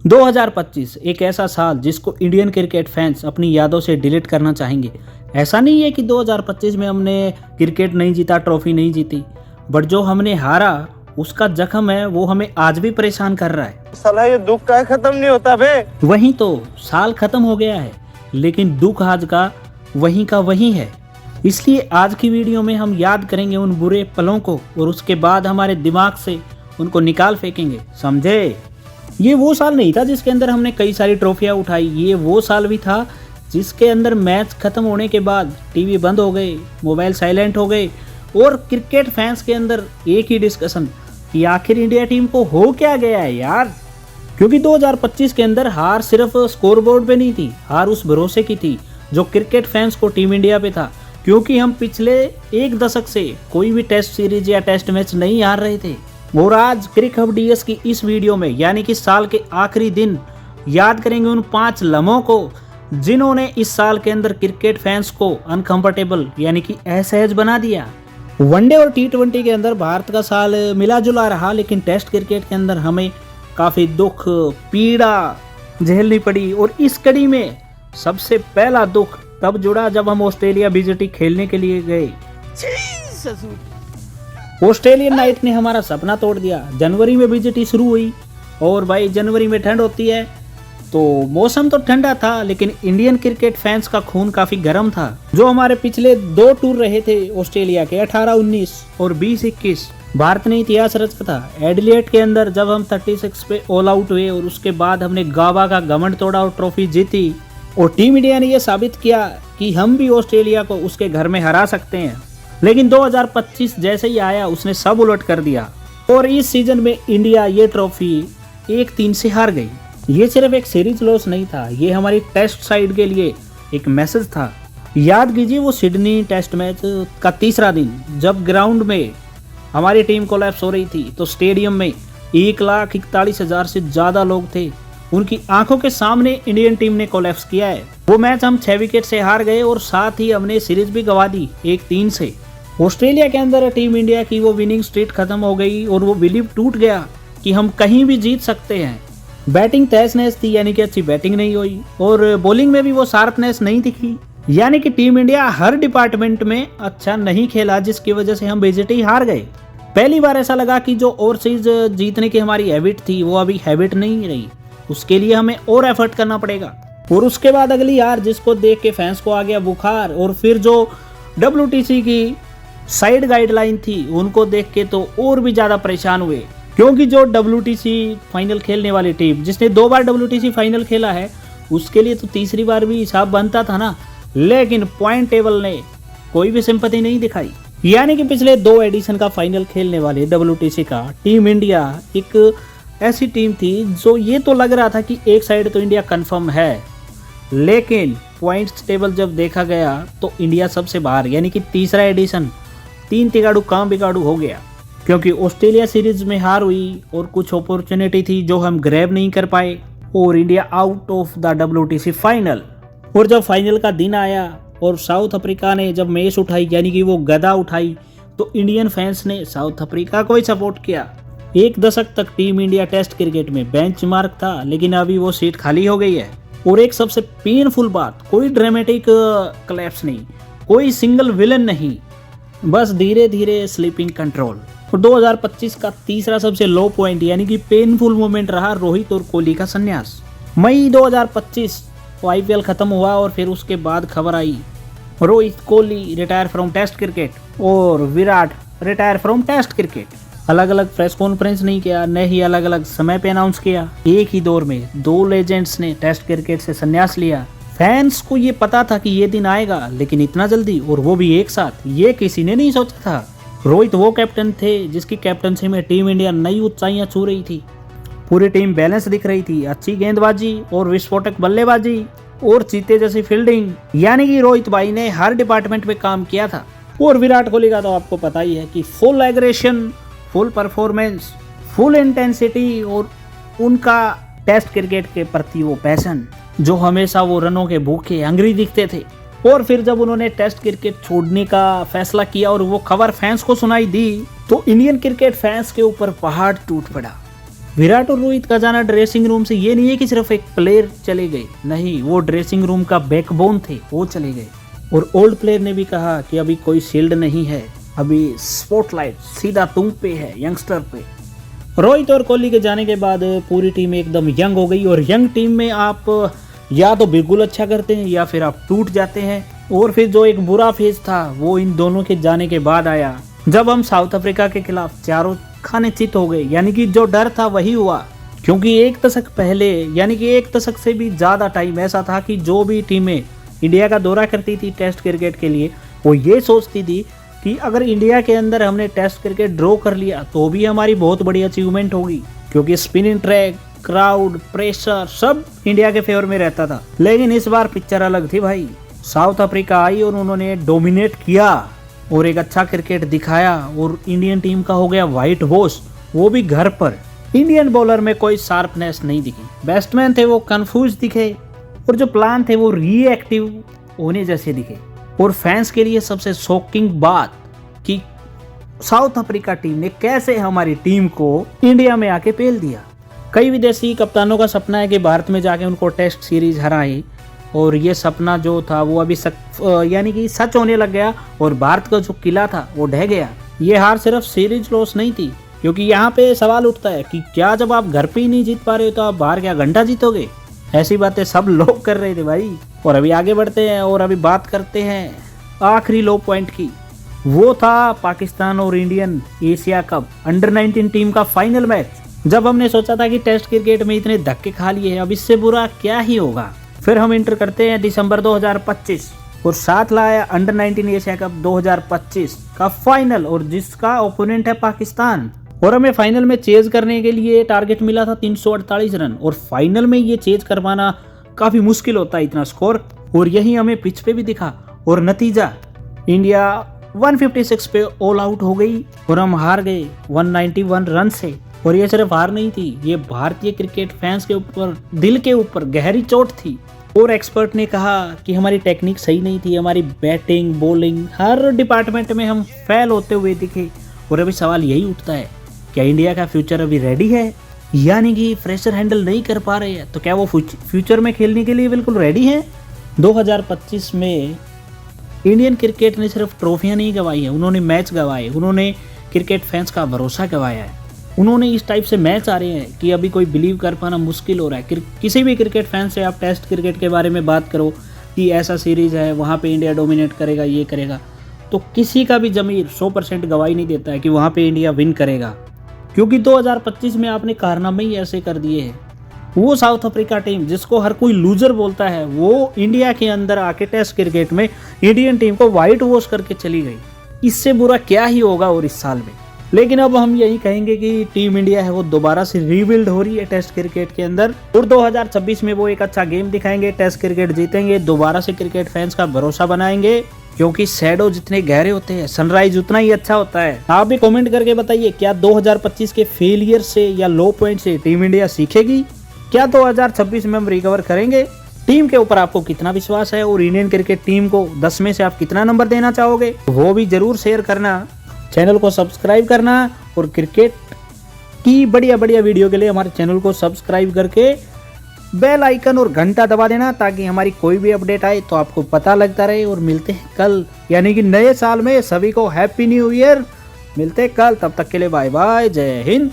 2025 एक ऐसा साल जिसको इंडियन क्रिकेट फैंस अपनी यादों से डिलीट करना चाहेंगे। ऐसा नहीं है कि 2025 में हमने क्रिकेट नहीं जीता, ट्रॉफी नहीं जीती, बट जो हमने हारा उसका जख्म है वो हमें आज भी परेशान कर रहा है। साला ये दुख का खत्म नहीं होता बे। वहीं तो साल खत्म हो गया है लेकिन दुख आज का वही है। इसलिए आज की वीडियो में हम याद करेंगे उन बुरे पलों को और उसके बाद हमारे दिमाग से उनको निकाल फेंकेंगे, समझे। ये वो साल नहीं था जिसके अंदर हमने कई सारी ट्रॉफियां उठाई। ये वो साल भी था जिसके अंदर मैच खत्म होने के बाद टीवी बंद हो गए, मोबाइल साइलेंट हो गए और क्रिकेट फैंस के अंदर एक ही डिस्कशन कि आखिर इंडिया टीम को हो क्या गया है यार। क्योंकि 2025 के अंदर हार सिर्फ स्कोरबोर्ड पे नहीं थी, हार उस भरोसे की थी जो क्रिकेट फैंस को टीम इंडिया पे था। क्योंकि हम पिछले एक दशक से कोई भी टेस्ट सीरीज या टेस्ट मैच नहीं हार रहे थे। और आज क्रिक हब डीएस की इस वीडियो में यानी कि साल के आखिरी दिन याद करेंगे उन 5 लम्हों को जिन्होंने इस साल के अंदर क्रिकेट फैंस को अनकंफर्टेबल यानी कि असहज बना दिया। वनडे और T20 के अंदर भारत का साल मिला जुला रहा, लेकिन टेस्ट क्रिकेट के अंदर हमें काफ़ी दुख पीड़ा झेलनी पड़ी। और इस कड़ी में सबसे पहला दुख तब जुड़ा जब हम ऑस्ट्रेलिया बीजेटी खेलने के लिए गए। ऑस्ट्रेलियन नाइट ने हमारा सपना तोड़ दिया। जनवरी में बीजेटी शुरू हुई और भाई जनवरी में ठंड होती है तो मौसम तो ठंडा था लेकिन इंडियन क्रिकेट फैंस का खून काफी गर्म था। जो हमारे पिछले 2 टूर रहे थे ऑस्ट्रेलिया के 18-19 और 20-21, भारत ने इतिहास रचा था। एडिलेड के अंदर जब हम 36 पे ऑल आउट हुए और उसके बाद हमने गावा का घमंड तोड़ा और ट्रॉफी जीती और टीम इंडिया ने यह साबित किया कि हम भी ऑस्ट्रेलिया को उसके घर में हरा सकते हैं। लेकिन 2025 जैसे ही आया उसने सब उलट कर दिया और इस सीजन में इंडिया ये ट्रॉफी 1-3 से हार गई। ये सिर्फ एक सीरीज लॉस नहीं था, ये हमारी टेस्ट साइड के लिए एक मैसेज था। याद कीजिए वो सिडनी टेस्ट मैच का तीसरा दिन जब ग्राउंड में हमारी टीम कोलैप्स हो रही थी तो स्टेडियम में 1,41,000 से ज़्यादा लोग थे। उनकी आंखों के सामने इंडियन टीम ने कोलैप्स किया है। वो मैच हम 6 विकेट से हार गए और साथ ही हमने सीरीज भी गंवा दी 1-3 से। ऑस्ट्रेलिया के अंदर टीम इंडिया की वो विनिंग स्ट्रीक खत्म हो गई और वो बिलीव टूट गया कि हम कहीं भी जीत सकते हैं। बैटिंग तहस नहस थी यानी कि अच्छी बैटिंग नहीं हुई और बॉलिंग में भी वो शार्पनेस नहीं दिखी यानी कि टीम इंडिया हर डिपार्टमेंट में अच्छा नहीं खेला, जिसकी वजह से हम बीजेटी हार गए। पहली बार ऐसा लगा कि जो ओवरसीज जीतने की हमारी हैबिट थी वो अभी हैबिट नहीं रही, उसके लिए हमें और एफर्ट करना पड़ेगा। और उसके बाद अगली हार जिसको देख के फैंस को आ गया बुखार और फिर जो WTC की साइड गाइडलाइन थी उनको देख के तो और भी ज़्यादा परेशान हुए। क्योंकि जो WTC फाइनल खेलने वाली टीम जिसने 2 बार WTC फाइनल खेला है उसके लिए तो तीसरी बार भी हिसाब बनता था ना, लेकिन पॉइंट टेबल ने कोई भी सिंपैथी नहीं दिखाई। यानी कि पिछले 2 एडिशन का फाइनल खेलने वाले WTC का टीम इंडिया एक ऐसी टीम थी जो ये तो लग रहा था कि एक साइड तो इंडिया कंफर्म है, लेकिन पॉइंट्स टेबल जब देखा गया तो इंडिया सबसे बाहर यानी कि तीसरा एडिशन 3 तिगाड़ू काम बिगाड़ू हो गया। क्योंकि ऑस्ट्रेलिया सीरीज में हार हुई और कुछ अपॉर्चुनिटी थी जो हम ग्रैब नहीं कर पाए और India out of the WTC final. और जब फाइनल का दिन आया और साउथ अफ्रीका ने जब मैच उठाई यानी कि वो गदा उठाई तो इंडियन फैंस ने साउथ अफ्रीका को ही सपोर्ट किया। एक दशक तक टीम इंडिया टेस्ट क्रिकेट में बेंचमार्क था, लेकिन अभी वो सीट खाली हो गई है। और एक सबसे पेनफुल बात, कोई ड्रामेटिक क्लैप्स नहीं, कोई सिंगल विलन नहीं, बस धीरे धीरे स्लीपिंग कंट्रोल। और 2025 का तीसरा सबसे लो पॉइंट यानी कि पेनफुल मोमेंट रहा रोहित और कोहली का संन्यास। मई 2025 IPL खत्म हुआ और फिर उसके बाद खबर आई Rohit Kohli retire from test cricket और Virat retire from test cricket. अलग अलग प्रेस कॉन्फ्रेंस नहीं किया, न ही अलग अलग समय पे अनाउंस किया। एक ही दौर में 2 लेजेंड्स ने टेस्ट क्रिकेट से संन्यास लिया। फैंस को ये पता था कि ये दिन आएगा, लेकिन इतना जल्दी और वो भी एक साथ, ये किसी ने नहीं सोचा था। रोहित वो कैप्टन थे जिसकी कैप्टनसी में टीम इंडिया नई ऊंचाइयां छू रही थी। पूरी टीम बैलेंस दिख रही थी, अच्छी गेंदबाजी और विस्फोटक बल्लेबाजी और चीते जैसी फील्डिंग, यानी कि रोहित भाई ने हर डिपार्टमेंट में काम किया था। और विराट कोहली का तो आपको पता ही है कि full aggression, full performance, full intensity और उनका टेस्ट क्रिकेट के प्रति वो पैशन जो हमेशा वो रनों के भूखे हंगरी दिखते थे। और फिर जब उन्होंने टेस्ट क्रिकेट छोड़ने का फैसला किया और वो खबर फैंस को सुनाई दी तो इंडियन क्रिकेट फैंस के ऊपर पहाड़ टूट पड़ा। विराट और रोहित का जाना ड्रेसिंग रूम से ये नहीं है कि सिर्फ एक प्लेयर चले गए, नहीं, वो ड्रेसिंग रूम का बैकबोन थे, वो चले गए। और ओल्ड प्लेयर ने भी कहा कि अभी कोई शील्ड नहीं है, अभी स्पॉटलाइट सीधा तुम पे है, यंगस्टर पे। रोहित और कोहली के जाने के बाद पूरी टीम एकदम यंग हो गई, और यंग टीम में आप या तो बिल्कुल अच्छा करते हैं या फिर आप टूट जाते हैं। और फिर जो एक बुरा फेज था वो इन दोनों के जाने के बाद आया, जब हम साउथ अफ्रीका के खिलाफ चारों खाने चित हो गए। यानी कि जो डर था वही हुआ, क्योंकि एक दशक पहले, यानी कि एक दशक से भी ज़्यादा टाइम ऐसा था कि जो भी टीमें इंडिया का दौरा करती थी टेस्ट क्रिकेट के लिए, वो ये सोचती थी कि अगर इंडिया के अंदर हमने टेस्ट क्रिकेट ड्रॉ कर लिया तो भी हमारी बहुत बड़ी अचीवमेंट होगी, क्योंकि स्पिनिंग ट्रैक, क्राउड, प्रेशर सब इंडिया के फेवर में रहता था। लेकिन इस बार पिक्चर अलग थी भाई। साउथ अफ्रीका आई और उन्होंने डोमिनेट किया और एक अच्छा क्रिकेट दिखाया, और इंडियन टीम का हो गया व्हाइट वॉश, वो भी घर पर। इंडियन बॉलर में कोई शार्पनेस नहीं दिखी, बैट्समैन थे वो कंफ्यूज दिखे, और जो प्लान थे वो रिएक्टिव होने जैसे दिखे। और फैंस के लिए सबसे शॉकिंग बात कि साउथ अफ्रीका टीम ने कैसे हमारी टीम को इंडिया में आके पेल दिया। कई विदेशी कप्तानों का सपना है कि भारत में जाके उनको टेस्ट सीरीज हराए, और ये सपना जो था वो अभी यानी कि सच होने लग गया, और भारत का जो किला था वो ढह गया। ये हार सिर्फ सीरीज लॉस नहीं थी, क्योंकि यहाँ पे सवाल उठता है कि क्या जब आप घर पे ही नहीं जीत पा रहे हो तो आप बाहर क्या घंटा जीतोगे। ऐसी बातें सब लोग कर रहे थे भाई। और अभी आगे बढ़ते हैं और अभी बात करते हैं आखिरी लो पॉइंट की। वो था पाकिस्तान और Indian Asia cup under-19 team का फाइनल मैच। जब हमने सोचा था कि टेस्ट क्रिकेट में इतने धक्के खा लिए हैं, अब इससे बुरा क्या ही होगा। फिर हम इंटर करते हैं दिसंबर 2025 और साथ लाया अंडर-19 एशिया कप 2025 का फाइनल, और जिसका ओपोनेंट है पाकिस्तान। और हमें फाइनल में चेज करने के लिए टारगेट मिला था 348 रन, और फाइनल में ये चेज कर पाना काफी मुश्किल होता है इतना स्कोर, और यही हमें पिच पे भी दिखा। और नतीजा, इंडिया 156 पे ऑल आउट हो गई और हम हार गए 191 रन से। और ये सिर्फ हार नहीं थी, ये भारतीय क्रिकेट फैंस के ऊपर, दिल के ऊपर गहरी चोट थी। और एक्सपर्ट ने कहा कि हमारी टेक्निक सही नहीं थी, हमारी बैटिंग, बॉलिंग, हर डिपार्टमेंट में हम फेल होते हुए दिखे। और अभी सवाल यही उठता है, क्या इंडिया का फ्यूचर अभी रेडी है? यानी कि फ्रेशर हैंडल नहीं कर पा रहे हैं, तो क्या वो फ्यूचर में खेलने के लिए बिल्कुल रेडी है? 2025 में इंडियन क्रिकेट ने सिर्फ ट्रॉफियां नहीं गंवाई है, उन्होंने मैच गंवाए, उन्होंने क्रिकेट फैंस का भरोसा गंवाया है। उन्होंने इस टाइप से मैच आ रहे हैं कि अभी कोई बिलीव कर पाना मुश्किल हो रहा है। किसी भी क्रिकेट फैन से आप टेस्ट क्रिकेट के बारे में बात करो कि ऐसा सीरीज है, वहाँ पे इंडिया डोमिनेट करेगा, ये करेगा, तो किसी का भी ज़मीर 100% गवाही नहीं देता है कि वहाँ पे इंडिया विन करेगा, क्योंकि 2025 में आपने कारनामे ही ऐसे कर दिए हैं। वो साउथ अफ्रीका टीम जिसको हर कोई लूजर बोलता है, वो इंडिया के अंदर आके टेस्ट क्रिकेट में इंडियन टीम को व्हाइट वॉश करके चली गई। इससे बुरा क्या ही होगा और इस साल में। लेकिन अब हम यही कहेंगे कि टीम इंडिया है वो दोबारा से रीबिल्ड हो रही है टेस्ट क्रिकेट के अंदर, और 2026 में वो एक अच्छा गेम दिखाएंगे, टेस्ट क्रिकेट जीतेंगे, दोबारा से क्रिकेट फैंस का भरोसा बनाएंगे, क्योंकि शैडो जितने गहरे होते हैं सनराइज उतना ही अच्छा होता है। आप भी कमेंट करके बताइए, क्या 2025 के फेलियर से या लो पॉइंट से टीम इंडिया सीखेगी? क्या 2026 में हम रिकवर करेंगे? टीम के ऊपर आपको कितना विश्वास है, और इंडियन क्रिकेट टीम को 10 में से आप कितना नंबर देना चाहोगे, वो भी जरूर शेयर करना। चैनल को सब्सक्राइब करना, और क्रिकेट की बढ़िया बढ़िया वीडियो के लिए हमारे चैनल को सब्सक्राइब करके बेल आइकन और घंटा दबा देना, ताकि हमारी कोई भी अपडेट आए तो आपको पता लगता रहे। और मिलते हैं कल, यानी कि नए साल में। सभी को हैप्पी न्यू ईयर। मिलते हैं कल, तब तक के लिए बाय बाय, जय हिंद।